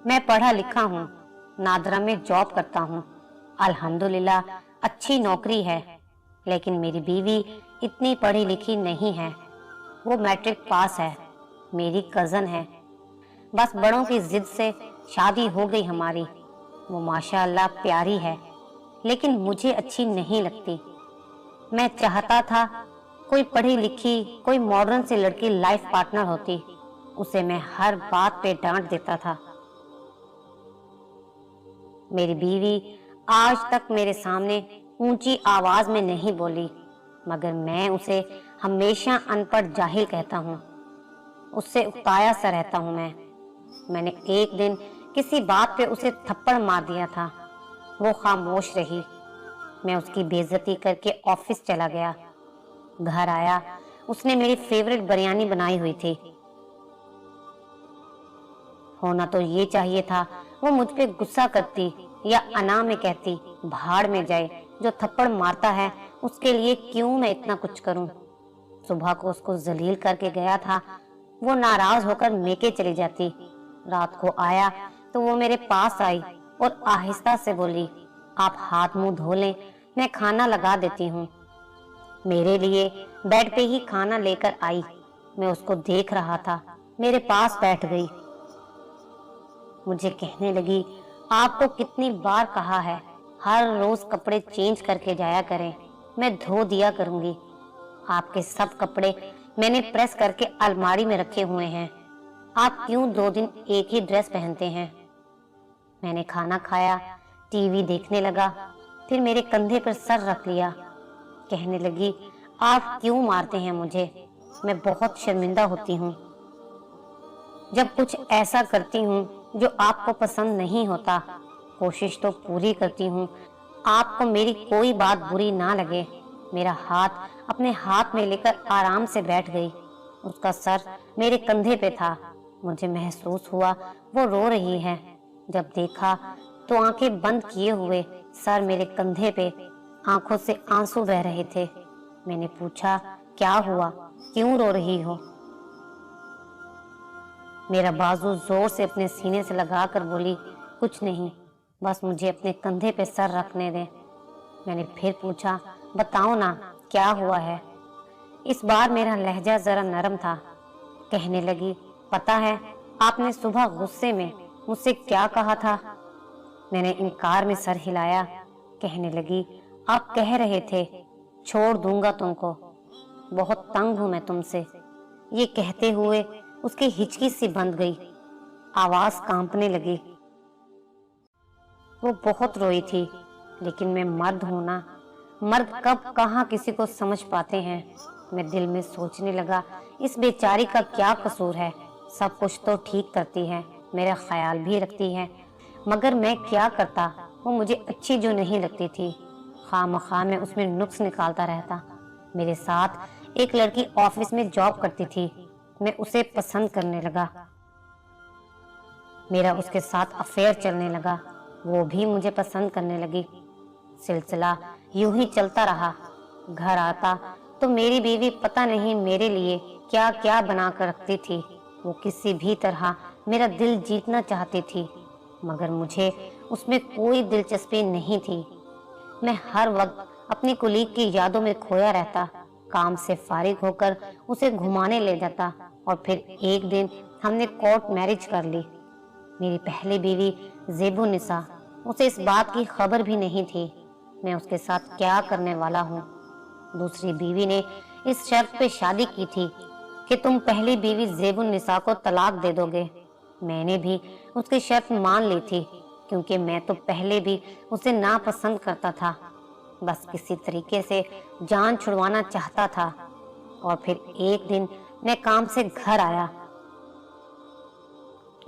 मैं पढ़ा लिखा हूँ, नादरा में जॉब करता हूँ। अल्हम्दुलिल्लाह अच्छी नौकरी है, लेकिन मेरी बीवी इतनी पढ़ी लिखी नहीं है। वो मैट्रिक पास है, मेरी कज़न है। बस बड़ों की जिद से शादी हो गई हमारी। वो माशाअल्लाह प्यारी है, लेकिन मुझे अच्छी नहीं लगती। मैं चाहता था कोई पढ़ी लिखी, कोई मॉडर्न सी लड़की लाइफ पार्टनर होती। उसे मैं हर बात पे डांट देता था। मेरी बीवी आज तक मेरे सामने ऊंची आवाज में नहीं बोली, मगर मैं उसे हमेशा अनपढ़ जाहिल कहता हूँ। उससे उकताया सा रहता हूँ मैंने एक दिन किसी बात पे उसे थप्पड़ मार दिया था। वो खामोश रही। मैं उसकी बेइज्जती करके ऑफिस चला गया। घर आया, उसने मेरी फेवरेट बिरयानी बनाई हुई थी। होना तो ये चाहिए था वो मुझ पे गुस्सा करती या अना में कहती, भाड़ में जाए, जो थप्पड़ मारता है उसके लिए क्यों मैं इतना कुछ करूं। सुबह को उसको जलील करके गया था, वो नाराज होकर मेके चली जाती। रात को आया तो वो मेरे पास आई और आहिस्ता से बोली, आप हाथ मुंह धो लें, मैं खाना लगा देती हूँ। मेरे लिए बेड पे ही खाना लेकर आई। मैं उसको देख रहा था, मेरे पास बैठ गई। मुझे कहने लगी, आपको कितनी बार कहा है हर रोज कपड़े चेंज करके जाया करें, मैं धो दिया करूंगी। आपके सब कपड़े मैंने प्रेस करके अलमारी में रखे हुए हैं, आप क्यों 2 दिन एक ही ड्रेस पहनते हैं। मैंने खाना खाया, टीवी देखने लगा, फिर मेरे कंधे पर सर रख लिया। कहने लगी, आप क्यों मारते हैं मुझे, मैं बहुत शर्मिंदा होती हूँ। जब कुछ ऐसा करती हूँ जो आपको पसंद नहीं होता, कोशिश तो पूरी करती हूँ आपको मेरी कोई बात बुरी ना लगे। मेरा हाथ अपने हाथ में लेकर आराम से बैठ गई। उसका सर मेरे कंधे पे था। मुझे महसूस हुआ वो रो रही है। जब देखा तो आंखें बंद किए हुए सर मेरे कंधे पे, आंखों से आंसू बह रहे थे। मैंने पूछा, क्या हुआ, क्यों रो रही हो। मेरा बाजू जोर से अपने सीने से लगाकर बोली, कुछ नहीं, बस मुझे अपने कंधे पे सर रखने दे। मैंने फिर पूछा, बताओ ना क्या हुआ है। इस बार मेरा लहजा जरा नरम था। कहने लगी, पता है आपने सुबह गुस्से में मुझसे क्या कहा था। मैंने इनकार में सर हिलाया। कहने लगी, आप कह रहे थे छोड़ दूंगा तुमको, बहुत तंग हूं मैं तुमसे। ये कहते हुए उसकी हिचकी सी बंध गई, आवाज कांपने लगी। वो बहुत रोई थी, लेकिन मैं मर्द हूं ना, मर्द कब कहाँ किसी को समझ पाते हैं। मैं दिल में सोचने लगा, इस बेचारी का क्या कसूर है, सब कुछ तो ठीक करती है, मेरा ख्याल भी रखती है, मगर मैं क्या करता, वो मुझे अच्छी जो नहीं लगती थी, खामखा मैं उसमें नुक्स निकालता रहता। मेरे साथ एक लड़की ऑफिस में जॉब करती थी, मैं उसे पसंद करने लगा। मेरा उसके साथ अफेयर चलने लगा, वो भी मुझे पसंद करने लगी। सिलसिला यूं ही चलता रहा। घर आता तो मेरी बीवी पता नहीं मेरे लिए क्या क्या बना कर रखती थी। वो किसी भी तरह मेरा दिल जीतना चाहती थी, मगर मुझे उसमें कोई दिलचस्पी नहीं थी। मैं हर वक्त अपनी कुलीग की यादों में खोया रहता। काम से फारिग होकर उसे घुमाने ले जाता और फिर एक दिन हमने कोर्ट मैरिज कर ली। मेरी पहली बीवी ज़ेबू निसा, उसे इस बात की खबर भी नहीं थी मैं उसके साथ क्या करने वाला हूँ। दूसरी बीवी ने इस शर्त पे शादी की थी कि तुम पहली बीवी ज़ेबू निसा को तलाक दे दोगे। मैंने भी उसकी शर्त मान ली थी, क्योंकि मैं तो पहले भी उसे नापसंद करता था, बस किसी तरीके से जान छुड़वाना चाहता था। और फिर एक दिन मैं काम से घर आया।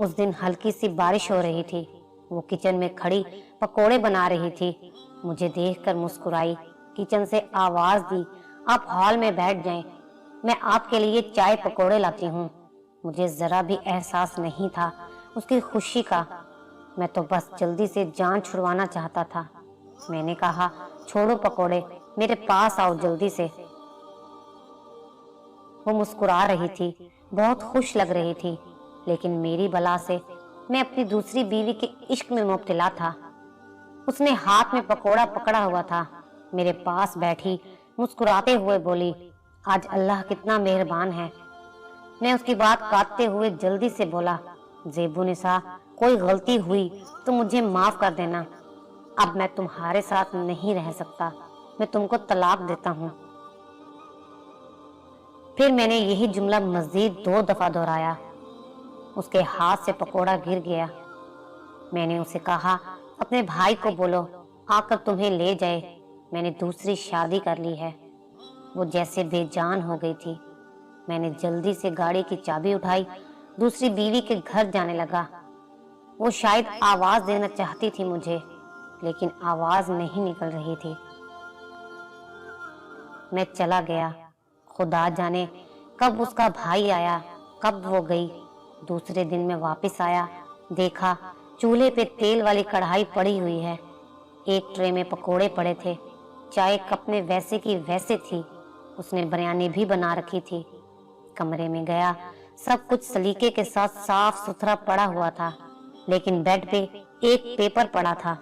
उस दिन हल्की सी बारिश हो रही थी। वो किचन में खड़ी पकोड़े बना रही थी। मुझे देखकर मुस्कुराई, किचन से आवाज दी, आप हॉल में बैठ जाएं, मैं आपके लिए चाय पकोड़े लाती हूँ। मुझे जरा भी एहसास नहीं था उसकी खुशी का। मैं तो बस जल्दी से जान छुड़वाना चाहता था। मैंने कहा, छोड़ो पकोड़े, मेरे पास आओ जल्दी से। वो मुस्कुरा रही थी, बहुत खुश लग रही थी, लेकिन मेरी बला से मैं अपनी दूसरी बीवी के इश्क में मुब्तला था। उसने हाथ में पकोड़ा पकड़ा हुआ था। मेरे पास बैठी मुस्कुराते हुए बोली, आज अल्लाह कितना मेहरबान है। मैं उसकी बात काटते हुए जल्दी से बोला, ज़ेबुन्निसा, कोई गलती हुई तो मुझे माफ कर देना। अब मैं तुम्हारे साथ नहीं रह सकता, मैं तुमको तलाक देता हूँ। फिर मैंने यही जुमला मजीद 2 दफा दोहराया। उसके हाथ से पकोड़ा गिर गया। मैंने उसे कहा, अपने भाई को बोलो आकर तुम्हें ले जाए, मैंने दूसरी शादी कर ली है। वो जैसे बेजान हो गई थी। मैंने जल्दी से गाड़ी की चाबी उठाई, दूसरी बीवी के घर जाने लगा। वो शायद आवाज देना चाहती थी मुझे, लेकिन आवाज नहीं निकल रही थी। मैं चला गया। खुदा जाने कब उसका भाई आया, कब वो गई। दूसरे दिन मैं वापस आया, देखा चूल्हे पे तेल वाली कढ़ाई पड़ी हुई है। एक ट्रे में पकोड़े पड़े थे, चाय कप में वैसे की वैसे थी। उसने बिरयानी भी बना रखी थी। कमरे में गया, सब कुछ सलीके के साथ साफ सुथरा पड़ा हुआ था, लेकिन बेड पे एक पेपर पड़ा था।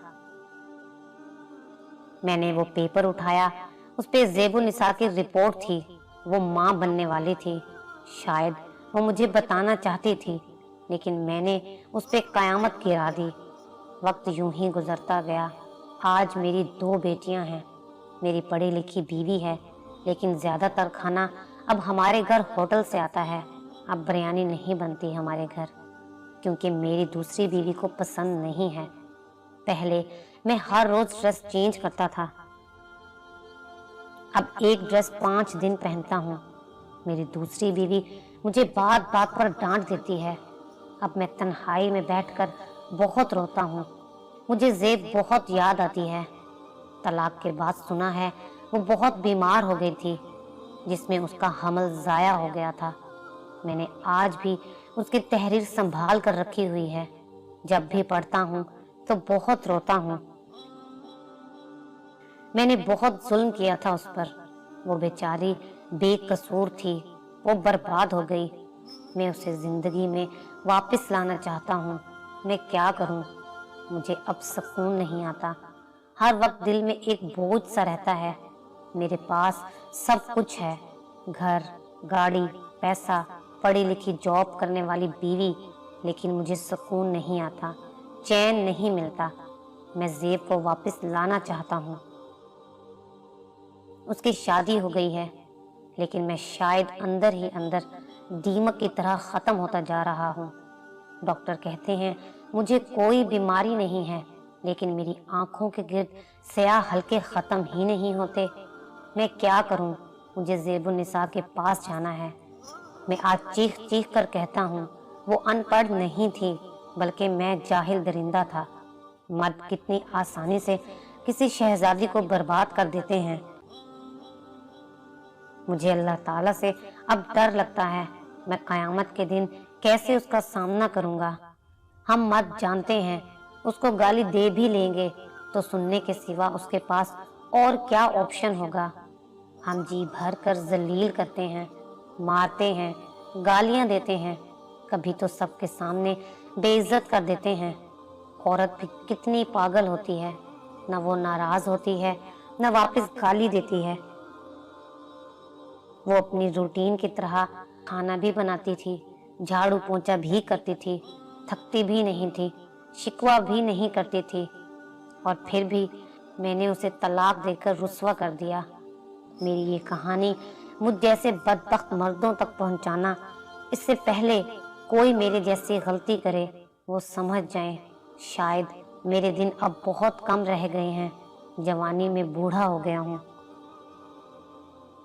मैंने वो पेपर उठाया। उस पे ज़ेबुन्निसा की रिपोर्ट थी। वो माँ बनने वाली थी। शायद वो मुझे बताना चाहती थी, लेकिन मैंने उस पे कयामत गिरा दी। वक्त यूं ही गुजरता गया। आज मेरी 2 बेटियां हैं, मेरी पढ़ी लिखी बीवी है, लेकिन ज्यादातर खाना अब हमारे घर होटल से आता है। अब बिरयानी नहीं बनती हमारे घर, क्योंकि मेरी दूसरी बीवी को पसंद नहीं है। पहले मैं हर रोज ड्रेस चेंज करता था, अब एक ड्रेस 5 दिन पहनता हूँ। मेरी दूसरी बीवी मुझे बात बात पर डांट देती है। अब मैं तन्हाई में बैठकर बहुत रोता हूँ। मुझे ज़ेब बहुत याद आती है। तलाक के बाद सुना है वो बहुत बीमार हो गई थी, जिसमें उसका हमल ज़ाया हो गया था। मैंने आज भी उसकी तहरीर संभाल कर रखी हुई है। जब भी पढ़ता हूँ तो बहुत रोता हूँ। मैंने बहुत जुल्म किया था उस पर। वो बेचारी बेकसूर थी, वो बर्बाद हो गई। मैं उसे जिंदगी में वापस लाना चाहता हूँ। मैं क्या करूँ? मुझे अब सुकून नहीं आता। हर वक्त दिल में एक बोझ सा रहता है। मेरे पास सब कुछ है, घर, गाड़ी, पैसा, पढ़ी लिखी जॉब करने वाली बीवी, लेकिन मुझे सुकून नहीं आता, चैन नहीं मिलता। मैं ज़ेब को वापस लाना चाहता हूँ। उसकी शादी हो गई है, लेकिन मैं शायद अंदर ही अंदर दीमक की तरह ख़त्म होता जा रहा हूँ। डॉक्टर कहते हैं मुझे कोई बीमारी नहीं है, लेकिन मेरी आंखों के गिर्द स्याह हल्के ख़त्म ही नहीं होते। मैं क्या करूँ? मुझे ज़ेबुन्निसा के पास जाना है। मैं आज चीख चीख कर कहता हूँ, वो अनपढ़ नहीं थी, बल्कि मैं जाहिल दरिंदा था। मर्द कितनी आसानी से किसी शहजादी को बर्बाद कर देते हैं। मुझे अल्लाह ताला से अब डर लगता है। मैं क़यामत के दिन कैसे उसका सामना करूँगा? हम मर्द जानते हैं, उसको गाली दे भी लेंगे तो सुनने के सिवा उसके पास और क्या ऑप्शन होगा? हम जी भर कर जलील करते हैं, मारते हैं, गालियां देते हैं, कभी तो सबके सामने बेइज्जत कर देते हैं। औरत भी कितनी पागल होती है, न वो नाराज होती है, न वापस गाली देती है। वो अपनी रूटीन की तरह खाना भी बनाती थी, झाड़ू पोंछा भी करती थी, थकती भी नहीं थी, शिकवा भी नहीं करती थी। और फिर भी मैंने उसे तलाक देकर रुस्वा कर दिया। मेरी ये कहानी मुझ जैसे बदबख्त मर्दों तक पहुंचाना, इससे पहले कोई मेरे जैसी गलती करे वो समझ जाए। शायद मेरे दिन अब बहुत कम रह गए हैं, जवानी में बूढ़ा हो गया हूँ।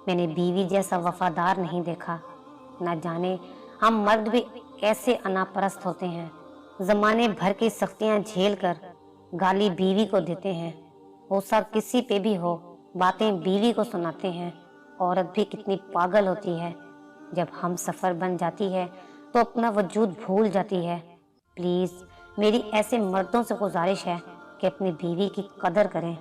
मैंने बीवी जैसा वफादार नहीं देखा। न जाने हम मर्द भी कैसे अनापरस्त होते हैं। जमाने भर की सख्तियां झेल कर गाली बीवी को देते हैं। गुस्सा किसी पे भी हो, बातें बीवी को सुनाते हैं। औरत भी कितनी पागल होती है, जब हम सफर बन जाती है तो अपना वजूद भूल जाती है। प्लीज मेरी ऐसे मर्दों से गुजारिश है कि अपनी बीवी की कदर करें।